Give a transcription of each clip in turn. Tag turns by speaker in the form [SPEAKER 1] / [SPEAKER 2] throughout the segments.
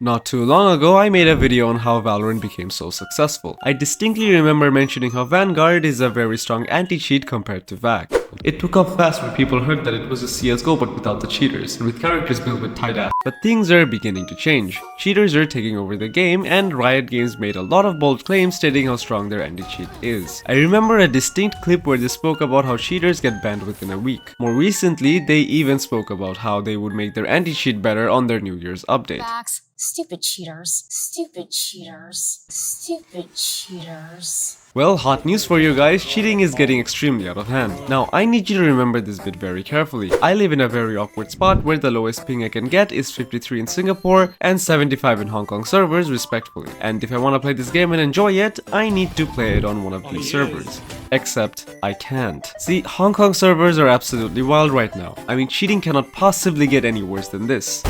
[SPEAKER 1] Not too long ago, I made a video on how Valorant became so successful. I distinctly remember mentioning how Vanguard is a very strong anti-cheat compared to VAC. It took off fast when people heard that it was a CSGO but without the cheaters, and with characters built with tight ass. But things are beginning to change. Cheaters are taking over the game, and Riot Games made a lot of bold claims stating how strong their anti-cheat is. I remember a distinct clip where they spoke about how cheaters get banned within a week. More recently, they even spoke about how they would make their anti-cheat better on their New Year's update.
[SPEAKER 2] Facts. Stupid cheaters. Stupid cheaters. Stupid cheaters.
[SPEAKER 1] Well, hot news for you guys, cheating is getting extremely out of hand. Now, I need you to remember this bit very carefully. I live in a very awkward spot where the lowest ping I can get is 53 in Singapore and 75 in Hong Kong servers respectively. And if I want to play this game and enjoy it, I need to play it on one of these servers. Except, I can't. See, Hong Kong servers are absolutely wild right now. I mean, cheating cannot possibly get any worse than this.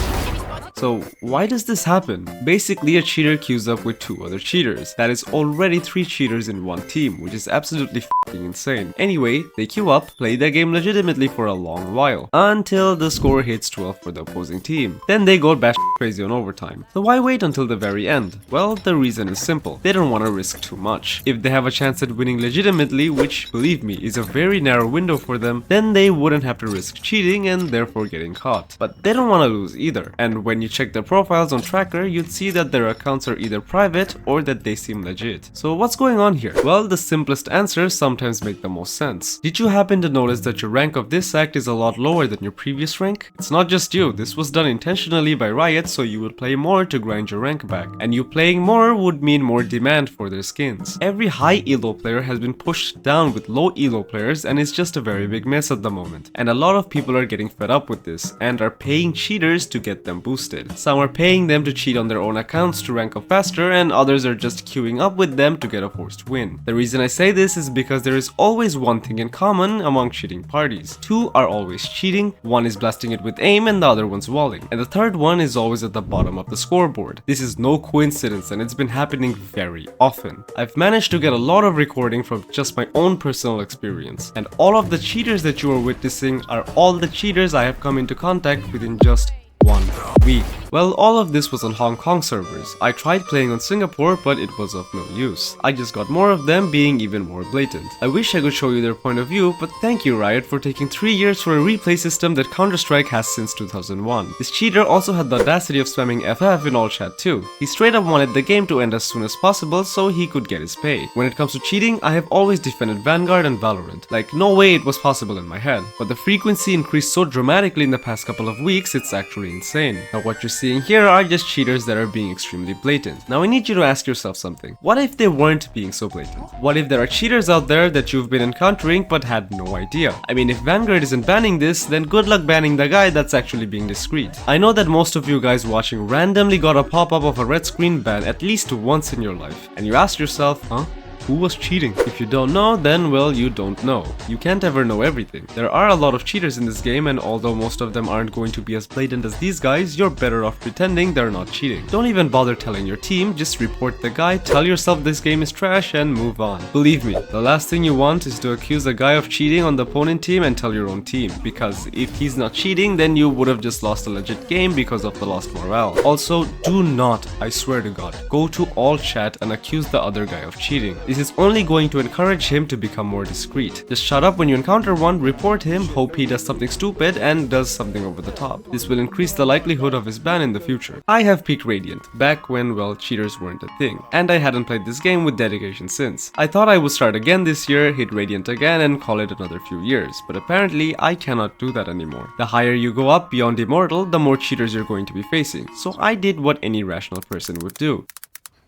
[SPEAKER 1] So why does this happen? Basically, a cheater queues up with two other cheaters. That is already 3 cheaters in one team, which is absolutely f***ing insane. Anyway, they queue up, play their game legitimately for a long while, until the score hits 12 for the opposing team. Then they go bash crazy on overtime. So why wait until the very end? Well, the reason is simple. They don't want to risk too much. If they have a chance at winning legitimately, which, believe me, is a very narrow window for them, then they wouldn't have to risk cheating and therefore getting caught. But they don't want to lose either. And when you check their profiles on Tracker, you'd see that their accounts are either private or that they seem legit. So what's going on here? Well, the simplest answers sometimes make the most sense. Did you happen to notice that your rank of this act is a lot lower than your previous rank? It's not just you, this was done intentionally by Riot so you would play more to grind your rank back. And you playing more would mean more demand for their skins. Every high elo player has been pushed down with low elo players and it's just a very big mess at the moment. And a lot of people are getting fed up with this and are paying cheaters to get them boosted. Some are paying them to cheat on their own accounts to rank up faster, and others are just queuing up with them to get a forced win. The reason I say this is because there is always one thing in common among cheating parties. 2 are always cheating, 1 is blasting it with aim and the other one's walling, and the third one is always at the bottom of the scoreboard. This is no coincidence and it's been happening very often. I've managed to get a lot of recording from just my own personal experience, and all of the cheaters that you are witnessing are all the cheaters I have come into contact with in just 1 week. Well, all of this was on Hong Kong servers. I tried playing on Singapore, but it was of no use. I just got more of them being even more blatant. I wish I could show you their point of view, but thank you Riot for taking 3 years for a replay system that Counter-Strike has since 2001. This cheater also had the audacity of spamming FF in all chat too. He straight up wanted the game to end as soon as possible so he could get his pay. When it comes to cheating, I have always defended Vanguard and Valorant. Like, no way it was possible in my head. But the frequency increased so dramatically in the past couple of weeks, it's actually insane. Now what you're seeing here are just cheaters that are being extremely blatant. Now I need you to ask yourself something. What if they weren't being so blatant? What if there are cheaters out there that you've been encountering but had no idea? I mean, if Vanguard isn't banning this, then good luck banning the guy that's actually being discreet. I know that most of you guys watching randomly got a pop-up of a red screen ban at least once in your life. And you ask yourself, huh? Who was cheating? If you don't know, then well, you don't know. You can't ever know everything. There are a lot of cheaters in this game, and although most of them aren't going to be as blatant as these guys, you're better off pretending they're not cheating. Don't even bother telling your team, just report the guy, tell yourself this game is trash, and move on. Believe me, the last thing you want is to accuse a guy of cheating on the opponent team and tell your own team, because if he's not cheating, then you would have just lost a legit game because of the lost morale. Also, do not, I swear to God, go to all chat and accuse the other guy of cheating. This is only going to encourage him to become more discreet. Just shut up when you encounter one, report him, hope he does something stupid and does something over the top. This will increase the likelihood of his ban in the future. I have peaked Radiant, back when, well, cheaters weren't a thing, and I hadn't played this game with dedication since. I thought I would start again this year, hit Radiant again and call it another few years, but apparently I cannot do that anymore. The higher you go up beyond Immortal, the more cheaters you're going to be facing, so I did what any rational person would do.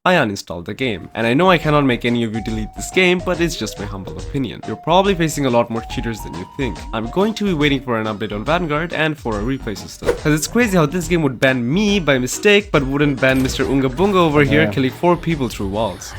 [SPEAKER 1] I uninstalled the game, and I know I cannot make any of you delete this game, but it's just my humble opinion. You're probably facing a lot more cheaters than you think. I'm going to be waiting for an update on Vanguard and for a replay system. Cause it's crazy how this game would ban me by mistake, but wouldn't ban Mr. Unga Bunga over here killing 4 people through walls.